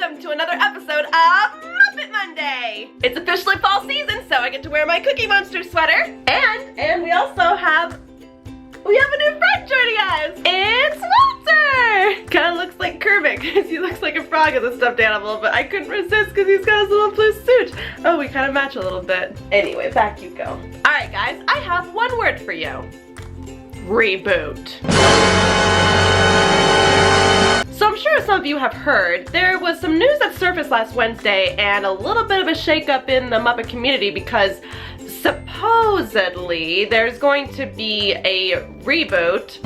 welcome to another episode of Muppet Monday! It's officially fall season, so I get to wear my Cookie Monster sweater. And we also have a new friend joining us! It's Walter! Kinda looks like Kermit, because he looks like a frog as a stuffed animal, but I couldn't resist because he's got his little blue suit. Oh, we kind of match a little bit. Anyway, back you go. Alright guys, I have one word for you. Reboot. So I'm sure some of you have heard, there was some news that surfaced last Wednesday and a little bit of a shakeup in the Muppet community because supposedly there's going to be a reboot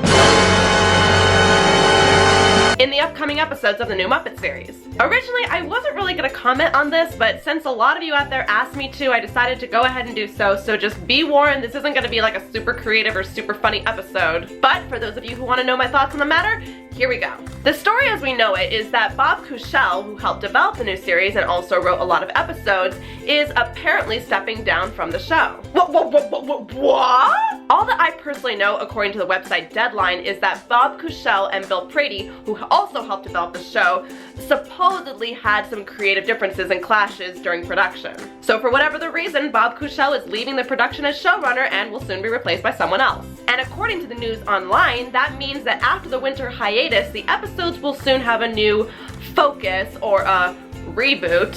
in the upcoming episodes of the new Muppet series. Originally, I wasn't really going to comment on this, but since a lot of you out there asked me to, I decided to go ahead and do so. So just be warned, this isn't going to be like a super creative or super funny episode. But for those of you who want to know my thoughts on the matter, here we go. The story as we know it is that Bob Cushell, who helped develop the new series and also wrote a lot of episodes, is apparently stepping down from the show. What? All that I personally know, according to the website Deadline, is that Bob Cushell and Bill Prady, who also helped develop the show, supposedly had some creative differences and clashes during production. So for whatever the reason, Bob Cushell is leaving the production as showrunner and will soon be replaced by someone else. And according to the news online, that means that after the winter hiatus, the episodes will soon have a new focus, or a reboot,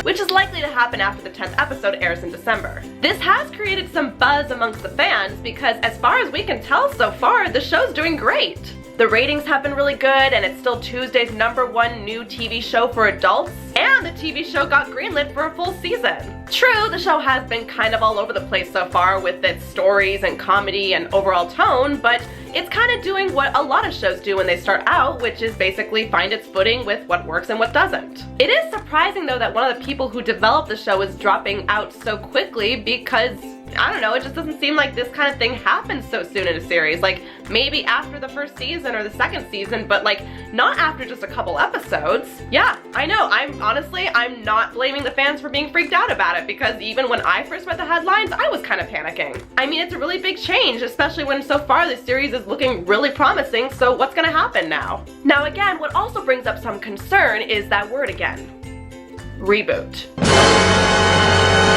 which is likely to happen after the 10th episode airs in December. This has created some buzz amongst the fans because as far as we can tell so far, the show's doing great. The ratings have been really good and it's still Tuesday's #1 new TV show for adults, and the TV show got greenlit for a full season. True, the show has been kind of all over the place so far with its stories and comedy and overall tone, but it's kind of doing what a lot of shows do when they start out, which is basically find its footing with what works and what doesn't. It is surprising though that one of the people who developed the show is dropping out so quickly because, I don't know, it just doesn't seem like this kind of thing happens so soon in a series. Like, maybe after the first season or the second season, but like, not after just a couple episodes. Yeah, I know, I'm not blaming the fans for being freaked out about it, because even when I first read the headlines, I was kind of panicking. I mean, it's a really big change, especially when so far the series is looking really promising, so what's gonna happen now? Now again, what also brings up some concern is that word again. Reboot.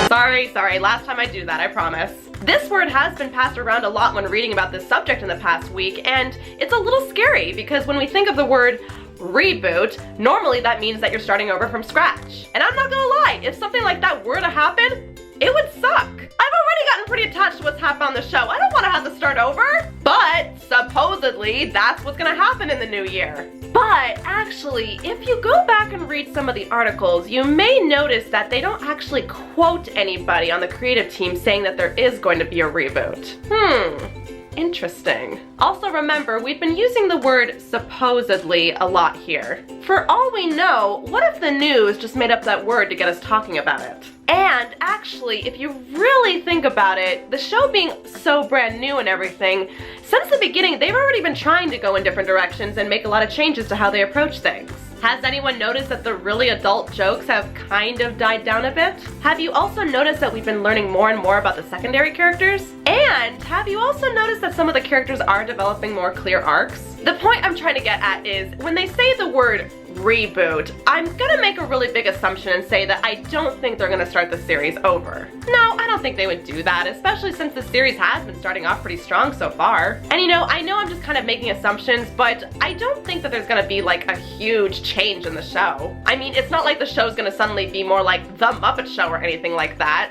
Sorry, last time I do that, I promise. This word has been passed around a lot when reading about this subject in the past week, and it's a little scary because when we think of the word reboot, normally that means that you're starting over from scratch. And I'm not gonna lie, if something like that were to happen, it would suck. I've already gotten pretty attached to what's happened on the show. I don't want to have to start over. But supposedly that's what's gonna happen in the new year. But actually, if you go back and read some of the articles, you may notice that they don't actually quote anybody on the creative team saying that there is going to be a reboot. Interesting. Also remember, we've been using the word supposedly a lot here. For all we know, what if the news just made up that word to get us talking about it? And actually, if you really think about it, the show being so brand new and everything, since the beginning, they've already been trying to go in different directions and make a lot of changes to how they approach things. Has anyone noticed that the really adult jokes have kind of died down a bit? Have you also noticed that we've been learning more and more about the secondary characters? And have you also noticed that some of the characters are developing more clear arcs? The point I'm trying to get at is, when they say the word reboot, I'm gonna make a really big assumption and say that I don't think they're gonna start the series over. No, I don't think they would do that, especially since the series has been starting off pretty strong so far. And you know, I know I'm just kind of making assumptions, but I don't think that there's gonna be like a huge change in the show. I mean, it's not like the show's gonna suddenly be more like The Muppet Show or anything like that.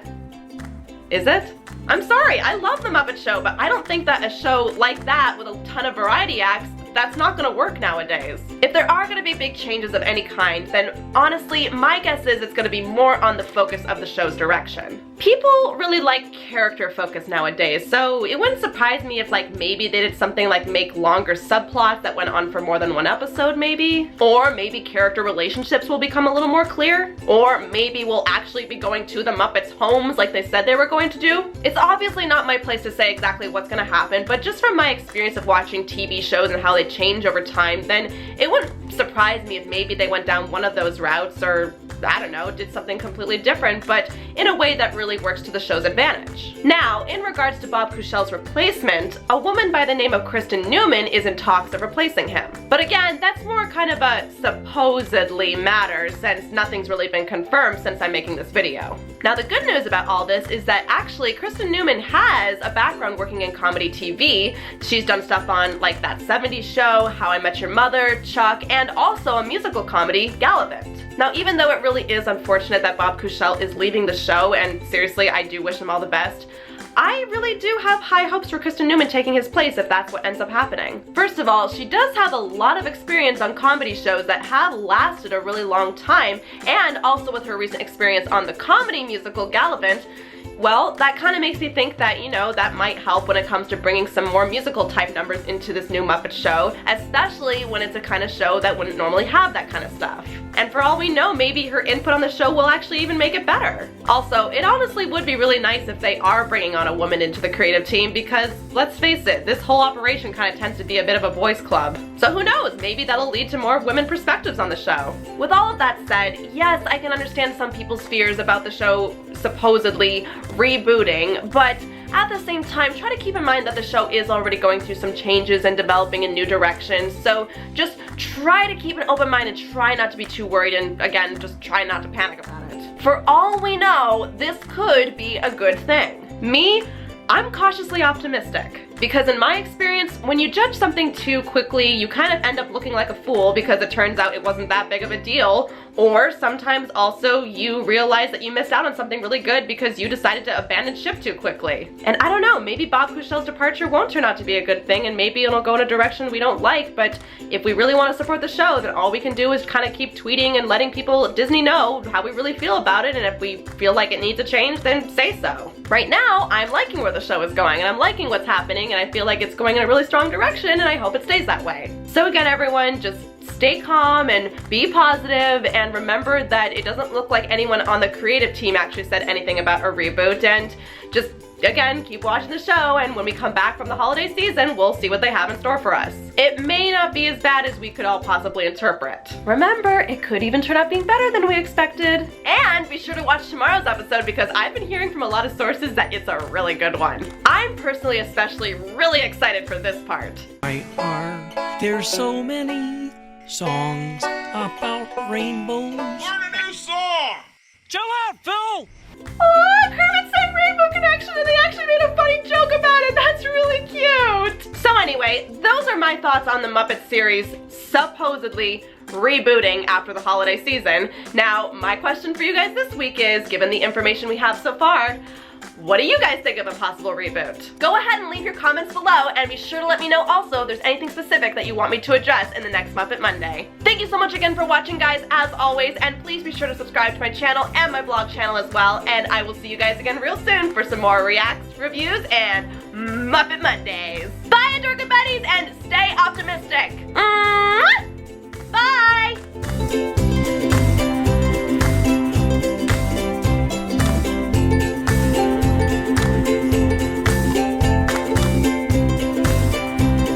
Is it? I'm sorry, I love The Muppet Show, but I don't think that a show like that with a ton of variety acts, that's not gonna work nowadays. If there are gonna be big changes of any kind, then honestly, my guess is it's gonna be more on the focus of the show's direction. People really like character focus nowadays, so it wouldn't surprise me if like maybe they did something like make longer subplots that went on for more than one episode maybe. Or maybe character relationships will become a little more clear. Or maybe we'll actually be going to the Muppets' homes like they said they were going to do. It's obviously not my place to say exactly what's gonna happen, but just from my experience of watching TV shows and how they change over time, then it wouldn't surprise me if maybe they went down one of those routes or, I don't know, did something completely different, but in a way that really works to the show's advantage. Now, in regards to Bob Cushell's replacement, a woman by the name of Kristen Newman is in talks of replacing him. But again, that's more kind of a supposedly matter since nothing's really been confirmed since I'm making this video. Now, the good news about all this is that actually Kristen Newman has a background working in comedy TV. She's done stuff on like That 70s Show, How I Met Your Mother, Chuck, and also a musical comedy, Gallivant. Now, even though it really is unfortunate that Bob Cushell is leaving the show, and seriously, I do wish him all the best, I really do have high hopes for Kristen Newman taking his place if that's what ends up happening. First of all, she does have a lot of experience on comedy shows that have lasted a really long time, and also with her recent experience on the comedy musical Gallivant, well, that kind of makes me think that, you know, that might help when it comes to bringing some more musical type numbers into this new Muppet show, especially when it's a kind of show that wouldn't normally have that kind of stuff. And for all we know, maybe her input on the show will actually even make it better. Also, it honestly would be really nice if they are bringing on a woman into the creative team because, let's face it, this whole operation kind of tends to be a bit of a boys club. So who knows, maybe that'll lead to more women perspectives on the show. With all of that said, yes, I can understand some people's fears about the show supposedly rebooting, but at the same time, try to keep in mind that the show is already going through some changes and developing in new directions, so just try to keep an open mind and try not to be too worried, and again, just try not to panic about it. For all we know, this could be a good thing. Me, I'm cautiously optimistic. Because in my experience, when you judge something too quickly, you kind of end up looking like a fool because it turns out it wasn't that big of a deal, or sometimes also you realize that you missed out on something really good because you decided to abandon ship too quickly. And I don't know, maybe Bob Cushell's departure won't turn out to be a good thing and maybe it'll go in a direction we don't like, but if we really want to support the show, then all we can do is kind of keep tweeting and letting people at Disney know how we really feel about it, and if we feel like it needs a change, then say so. Right now, I'm liking where the show is going and I'm liking what's happening, and I feel like it's going in a really strong direction, and I hope it stays that way. So again, everyone, just stay calm and be positive, and remember that it doesn't look like anyone on the creative team actually said anything about a reboot, and just, again, keep watching the show, and when we come back from the holiday season, we'll see what they have in store for us. It may not be as bad as we could all possibly interpret. Remember, it could even turn out being better than we expected. And be sure to watch tomorrow's episode because I've been hearing from a lot of sources that it's a really good one. I'm personally especially really excited for this part. There's so many songs about rainbows. Learn a new song! Chill out, Phil! Oh, Kermit said Rainbow Connection and they actually made a funny joke about it. That's really cute. So anyway, those are my thoughts on the Muppet series supposedly rebooting after the holiday season. Now, my question for you guys this week is, given the information we have so far, what do you guys think of a possible reboot? Go ahead and leave your comments below, and be sure to let me know also if there's anything specific that you want me to address in the next Muppet Monday. Thank you so much again for watching, guys, as always, and please be sure to subscribe to my channel and my blog channel as well, and I will see you guys again real soon for some more reacts, reviews, and Muppet Mondays. Bye, Adorkable Buddies, and stay optimistic!